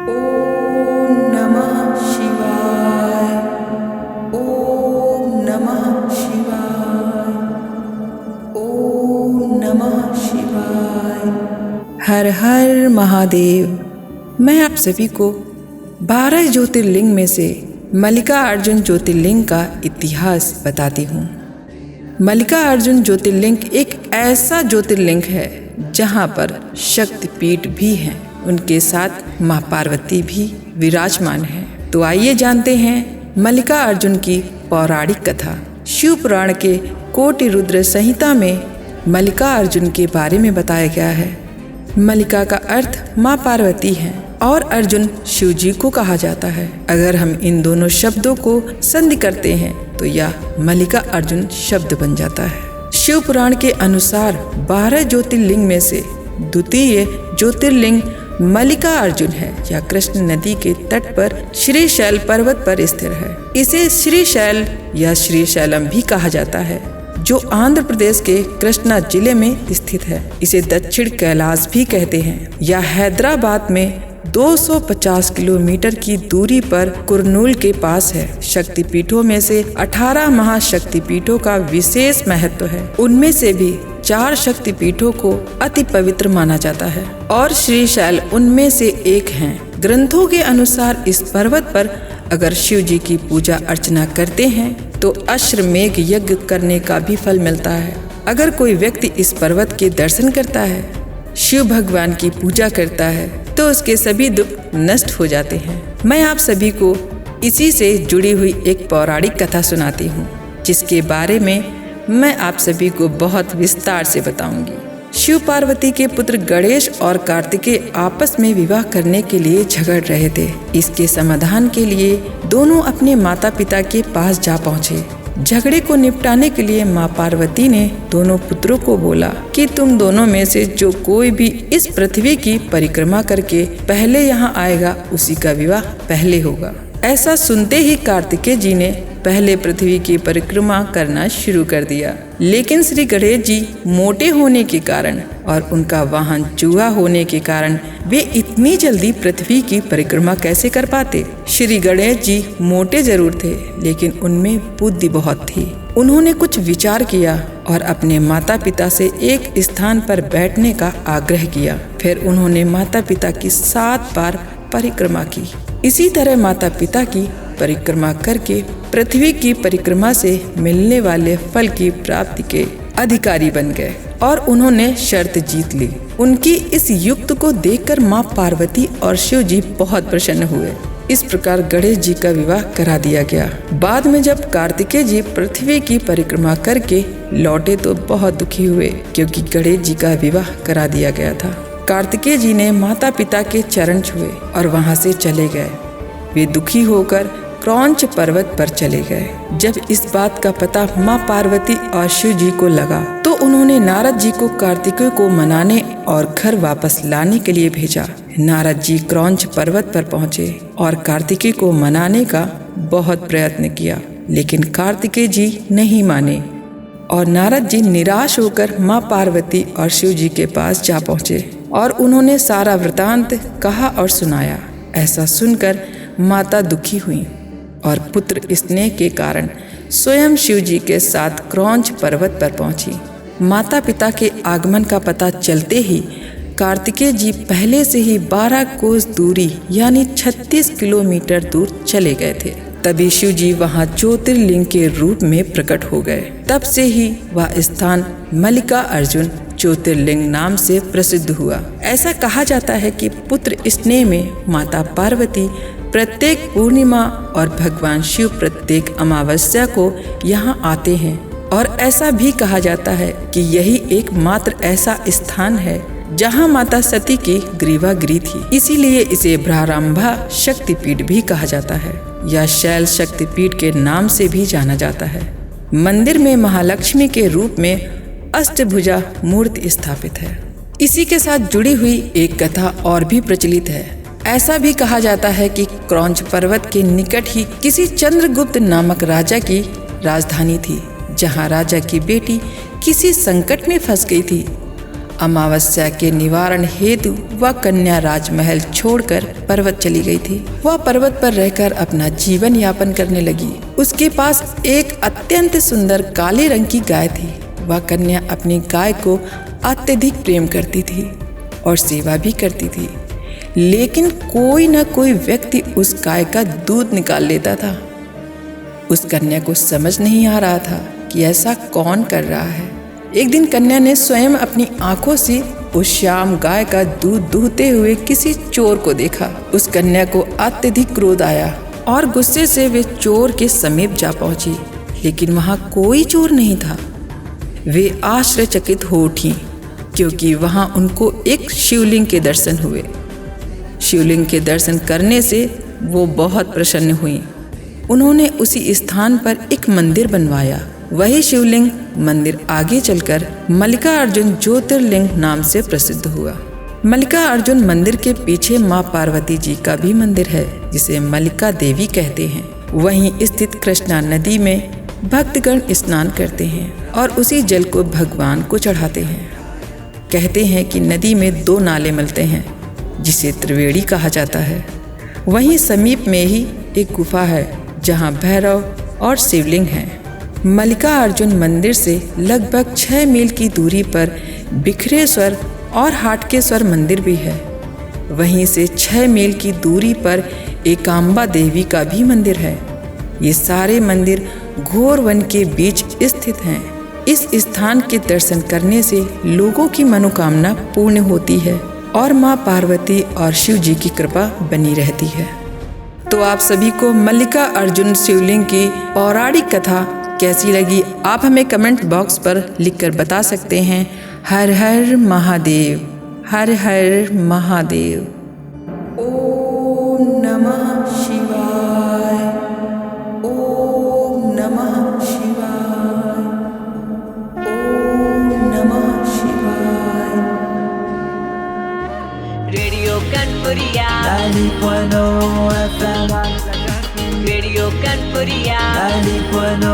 ओम नमः शिवाय। ओम नमः शिवाय। ओम नमः शिवाय। हर हर महादेव। मैं आप सभी को 12 ज्योतिर्लिंग में से मल्लिकार्जुन ज्योतिर्लिंग का इतिहास बताती हूँ। मल्लिकार्जुन ज्योतिर्लिंग एक ऐसा ज्योतिर्लिंग है जहाँ पर शक्तिपीठ भी हैं, उनके साथ माँ पार्वती भी विराजमान है। तो आइए जानते हैं मल्लिकार्जुन की पौराणिक कथा। शिव पुराण के कोटि रुद्र संहिता में मल्लिकार्जुन के बारे में बताया गया है। मल्लिका का अर्थ माँ पार्वती है और अर्जुन शिव जी को कहा जाता है। अगर हम इन दोनों शब्दों को संधि करते हैं तो यह मल्लिकार्जुन शब्द बन जाता है। शिव पुराण के अनुसार 12 ज्योतिर्लिंग में से द्वितीय ज्योतिर्लिंग मल्लिकार्जुन है। यह कृष्ण नदी के तट पर श्रीशैल पर्वत पर स्थिर है। इसे श्रीशैल या श्रीशैलम भी कहा जाता है, जो आंध्र प्रदेश के कृष्णा जिले में स्थित है। इसे दक्षिण कैलाश भी कहते हैं। यह हैदराबाद में 250 किलोमीटर की दूरी पर कुरनूल के पास है। शक्तिपीठों में से 18 महाशक्तिपीठों का विशेष महत्व है। उनमें से भी 4 शक्तिपीठों को अति पवित्र माना जाता है और श्रीशैल उनमें से एक है। ग्रंथों के अनुसार इस पर्वत पर अगर शिव जी की पूजा अर्चना करते हैं तो अश्वमेध यज्ञ करने का भी फल मिलता है। अगर कोई व्यक्ति इस पर्वत के दर्शन करता है, शिव भगवान की पूजा करता है, तो उसके सभी दुख नष्ट हो जाते हैं। मैं आप सभी को इसी से जुड़ी हुई एक पौराणिक कथा सुनाती हूँ, जिसके बारे में मैं आप सभी को बहुत विस्तार से बताऊंगी। शिव पार्वती के पुत्र गणेश और कार्तिकेय आपस में विवाह करने के लिए झगड़ रहे थे। इसके समाधान के लिए दोनों अपने माता पिता के पास जा पहुँचे। झगड़े को निपटाने के लिए माँ पार्वती ने दोनों पुत्रों को बोला कि तुम दोनों में से जो कोई भी इस पृथ्वी की परिक्रमा करके पहले यहाँ आएगा, उसी का विवाह पहले होगा। ऐसा सुनते ही कार्तिकेय जी ने पहले पृथ्वी की परिक्रमा करना शुरू कर दिया। लेकिन श्री गणेश जी मोटे होने के कारण और उनका वाहन चूहा होने के कारण वे इतनी जल्दी पृथ्वी की परिक्रमा कैसे कर पाते। श्री गणेश जी मोटे जरूर थे, लेकिन उनमें बुद्धि बहुत थी। उन्होंने कुछ विचार किया और अपने माता पिता से एक स्थान पर बैठने का आग्रह किया। फिर उन्होंने माता पिता की 7 बार परिक्रमा की। इसी तरह माता पिता की परिक्रमा करके पृथ्वी की परिक्रमा से मिलने वाले फल की प्राप्ति के अधिकारी बन गए और उन्होंने शर्त जीत ली। उनकी इस युक्त को देखकर माँ पार्वती और शिव जी बहुत प्रसन्न हुए। इस प्रकार गणेश जी का विवाह करा दिया गया। बाद में जब कार्तिकेय जी पृथ्वी की परिक्रमा करके लौटे तो बहुत दुखी हुए, क्योंकि गणेश जी का विवाह करा दिया गया था। कार्तिकेय जी ने माता पिता के चरण छुए और वहां से चले गए। वे दुखी होकर क्रौंच पर्वत पर चले गए। जब इस बात का पता माँ पार्वती और शिव जी को लगा तो उन्होंने नारद जी को कार्तिकेय को मनाने और घर वापस लाने के लिए भेजा। नारद जी क्रौंच पर्वत पर पहुँचे और कार्तिकेय को मनाने का बहुत प्रयत्न किया, लेकिन कार्तिकेय जी नहीं माने और नारद जी निराश होकर माँ पार्वती और शिव जी के पास जा पहुँचे और उन्होंने सारा वृतांत कहा और सुनाया। ऐसा सुनकर माता दुखी हुई और पुत्र स्नेह के कारण स्वयं शिव जी के साथ क्रौंच पर्वत पर पहुंची। माता पिता के आगमन का पता चलते ही कार्तिकेय जी पहले से ही 12 कोस दूरी यानी 36 किलोमीटर दूर चले गए थे। तभी शिव जी वहां ज्योतिर्लिंग के रूप में प्रकट हो गए। तब से ही वह स्थान मल्लिकार्जुन ज्योतिर्लिंग नाम से प्रसिद्ध हुआ। ऐसा कहा जाता है कि पुत्र स्नेह में माता पार्वती प्रत्येक पूर्णिमा और भगवान शिव प्रत्येक अमावस्या को यहाँ आते हैं और ऐसा भी कहा जाता है कि यही एकमात्र ऐसा स्थान है जहाँ माता सती की ग्रीवागिरी थी। इसीलिए इसे भ्रारंभा शक्तिपीठ भी कहा जाता है या शैल शक्तिपीठ के नाम से भी जाना जाता है। मंदिर में महालक्ष्मी के रूप में अष्टभुजा मूर्ति स्थापित है। इसी के साथ जुड़ी हुई एक कथा और भी प्रचलित है। ऐसा भी कहा जाता है कि क्रौंच पर्वत के निकट ही किसी चंद्रगुप्त नामक राजा की राजधानी थी, जहां राजा की बेटी किसी संकट में फंस गई थी। अमावस्या के निवारण हेतु वह कन्या राजमहल छोड़कर पर्वत चली गई थी। वह पर्वत पर रहकर अपना जीवन यापन करने लगी। उसके पास एक अत्यंत सुंदर काले रंग की गाय थी। वह कन्या अपनी गाय को अत्यधिक प्रेम करती थी और सेवा भी करती थी, लेकिन कोई न कोई व्यक्ति उस गाय का दूध निकाल लेता था। उस कन्या को समझ नहीं आ रहा था कि ऐसा कौन कर रहा है। एक दिन कन्या ने स्वयं अपनी आंखों से उस श्याम गाय का दूध दूहते हुए किसी चोर को देखा। उस कन्या को अत्यधिक क्रोध आया और गुस्से से वे चोर के समीप जा पहुंची, लेकिन वहां कोई चोर नहीं था। वे आश्चर्यचकित हो उठी क्योंकि वहां उनको एक शिवलिंग के दर्शन हुए। शिवलिंग के दर्शन करने से वो बहुत प्रसन्न हुई। उन्होंने उसी स्थान पर एक मंदिर बनवाया। वही शिवलिंग मंदिर आगे चलकर मल्लिकार्जुन ज्योतिर्लिंग नाम से प्रसिद्ध हुआ। मल्लिकार्जुन मंदिर के पीछे माँ पार्वती जी का भी मंदिर है, जिसे मल्लिका देवी कहते हैं। वहीं स्थित कृष्णा नदी में भक्तगण स्नान करते हैं और उसी जल को भगवान को चढ़ाते हैं। कहते हैं कि नदी में 2 नाले मिलते हैं, जिसे त्रिवेणी कहा जाता है। वहीं समीप में ही एक गुफा है जहां भैरव और शिवलिंग है। मल्लिकार्जुन मंदिर से लगभग 6 मील की दूरी पर बिखरेश्वर और हाटकेश्वर मंदिर भी है। वहीं से 6 मील की दूरी पर एकांबा देवी का भी मंदिर है। ये सारे मंदिर घोर वन के बीच स्थित हैं। इस स्थान के दर्शन करने से लोगों की मनोकामना पूर्ण होती है और माँ पार्वती और शिव जी की कृपा बनी रहती है। तो आप सभी को मल्लिकार्जुन शिवलिंग की पौराणिक कथा कैसी लगी, आप हमें कमेंट बॉक्स पर लिखकर बता सकते हैं। हर हर महादेव, हर हर महादेव। ओम नमः शिवाय, ओम नमः शिवाय, ओम नमः शिवाय। Radio Kanpuriya 90.0 FM, radio Kanpuriya 90.0